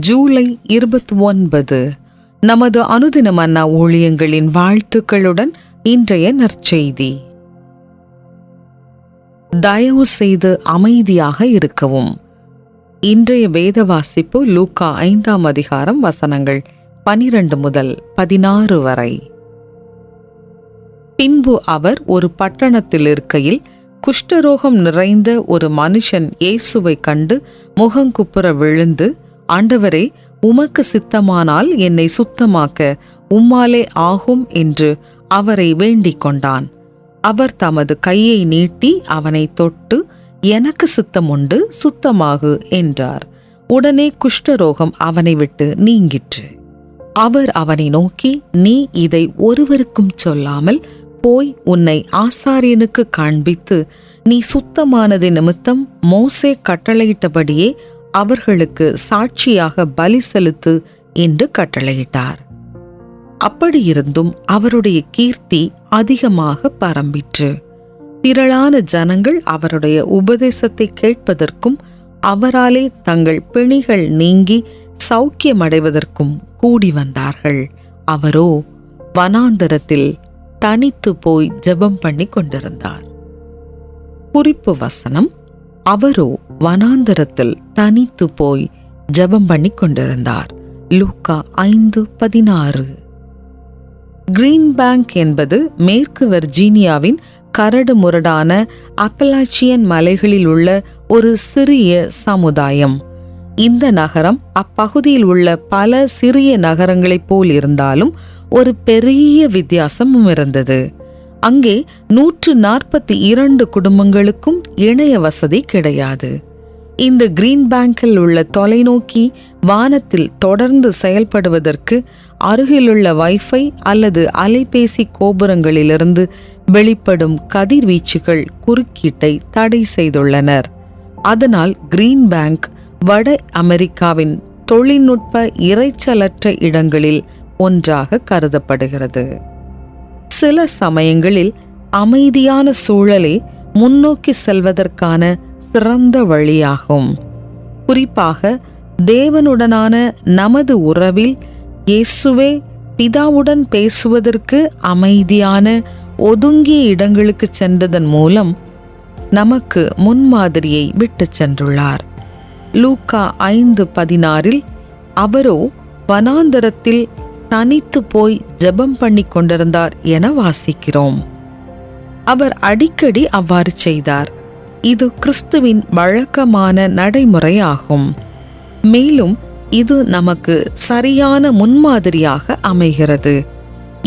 ஜூலை 29 நமது அனுதின மன்னா ஊழியங்களின் வாழ்த்துக்களுடன் இன்றைய நற்செய்தி. தயவு செய்து அமைதியாக இருக்கவும். இன்றைய வேத வாசிப்பு லூக்கா 5ஆம் அதிகாரம் வசனங்கள் 12 முதல் 16 வரை. பின்பு அவர் ஒரு பட்டணத்தில் இருக்கையில் குஷ்டரோகம் நிறைந்த ஒரு மனுஷன் இயேசுவை கண்டு முகங்குப்புற விழுந்து, ஆண்டவரே, உமக்கு சித்தமானால் என்னை சுத்தமாக்க உம்மாலே ஆகும் என்று அவரை வேண்டிக் கொண்டான். அவர் தமது கையை நீட்டி அவனை தொட்டு, எனக்கு சித்தம் உண்டு, சுத்தமாகு என்றார். உடனே குஷ்டரோகம் அவனை விட்டு நீங்கிற்று. அவர் அவனை நோக்கி, நீ இதை ஒருவருக்கும் சொல்லாமல் போய் உன்னை ஆசாரியனுக்கு காண்பித்து, நீ சுத்தமானது நிமித்தம் மோசே கட்டளையிட்டபடியே அவர்களுக்கு சாட்சியாக பலி செலுத்து என்று கட்டளையிட்டார். அப்படியிருந்தும் அவருடைய கீர்த்தி அதிகமாக பரம்பிற்று. திரளான ஜனங்கள் அவருடைய உபதேசத்தை கேட்பதற்கும் அவராலே தங்கள் பிணிகள் நீங்கி சௌக்கியமடைவதற்கும் கூடி வந்தார்கள். அவரோ வனாந்தரத்தில் தனித்து போய் ஜெபம் பண்ணி கொண்டிருந்தார். குறிப்பு வசனம்: அவரோ வனாந்தரத்தில் தனித்து போய் ஜெபம் பண்ணி கொண்டிருந்தார். லூக்கா 5:16. கிரீன் பேங்க் என்பது மேற்கு வெர்ஜீனியாவின் கரடு முரடான அப்பலாச்சியன் மலைகளில் உள்ள ஒரு சிறிய சமுதாயம். இந்த நகரம் அப்பகுதியில் உள்ள பல சிறிய நகரங்களைப் போல் இருந்தாலும் ஒரு பெரிய வித்தியாசமும் இருந்தது. அங்கே 142 குடும்பங்களுக்கும் இணைய வசதி கிடையாது. இந்த கிரீன் பேங்கில் உள்ள தொலைநோக்கி வானத்தில் தொடர்ந்து செயல்படுவதற்கு அருகிலுள்ள வைஃபை அல்லது அலைபேசி கோபுரங்களிலிருந்து வெளிப்படும் கதிர்வீச்சுகள் குறுக்கீட்டை தடை செய்துள்ளனர். அதனால் கிரீன் பேங்க் வட அமெரிக்காவின் தொழில்நுட்ப இரைச்சலற்ற இடங்களில் ஒன்றாக கருதப்படுகிறது. சில சமயங்களில் அமைதியான சூழலே முன்னோக்கி செல்வதற்கான சிறந்த வழியாகும். குறிப்பாக தேவனுடனான நமது உறவில் இயேசுவே பிதாவுடன் பேசுவதற்கு அமைதியான ஒதுங்கிய இடங்களுக்கு சென்றதன் மூலம் நமக்கு முன்மாதிரியை விட்டு சென்றுள்ளார். லூக்கா 5:16 அவரோ வனாந்தரத்தில் தனித்து போய் ஜெபம் பண்ணி கொண்டிருந்தார் என வாசிக்கிறோம். அவர் அடிக்கடி அவ்வாறு செய்தார். இது கிறிஸ்துவின் வழக்கமான நடைமுறையாகும். மேலும் இது நமக்கு சரியான முன்மாதிரியாக அமைகிறது.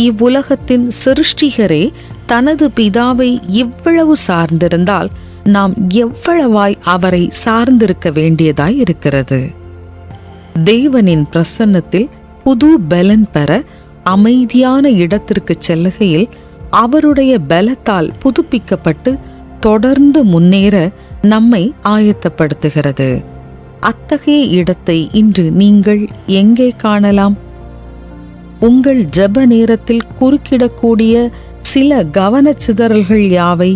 இவ்வுலகத்தின் சிருஷ்டிகரே தனது பிதாவை இவ்வளவு சார்ந்திருந்தால் நாம் எவ்வளவாய் அவரை சார்ந்திருக்க வேண்டியதாய் இருக்கிறது. தேவனின் பிரசன்னத்தில் புது பலன் பெற அமைதியான இடத்திற்கு செல்லுகையில் அவருடைய பலத்தால் புதுப்பிக்கப்பட்டு தொடர்ந்து முன்னேற நம்மை ஆயத்தப்படுத்துகிறது. அத்தகைய இடத்தை இன்று நீங்கள் எங்கே காணலாம்? உங்கள் ஜெப நேரத்தில் குறுக்கிடக்கூடிய சில கவனச்சிதறல்கள் யாவை?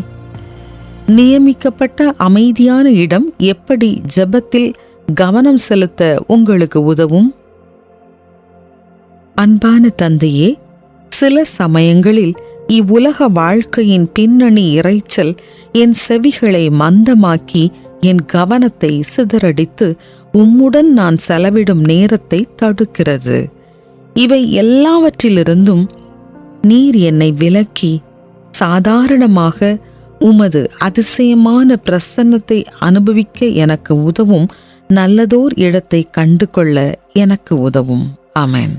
நியமிக்கப்பட்ட அமைதியான இடம் எப்படி ஜெபத்தில் கவனம் செலுத்த உங்களுக்கு உதவும்? அன்பான தந்தையே, சில சமயங்களில் இவ்வுலக வாழ்க்கையின் பின்னணி இரைச்சல் என் செவிகளை மந்தமாக்கி என் கவனத்தை சிதறடித்து உம்முடன் நான் செலவிடும் நேரத்தை தடுக்கிறது. இவை எல்லாவற்றிலிருந்தும் நீர் என்னை விலக்கி சாதாரணமாக உமது அதிசயமான பிரசன்னத்தை அனுபவிக்க எனக்கு உதவும் நல்லதோர் இடத்தை கண்டு கொள்ள எனக்கு உதவும். ஆமென்.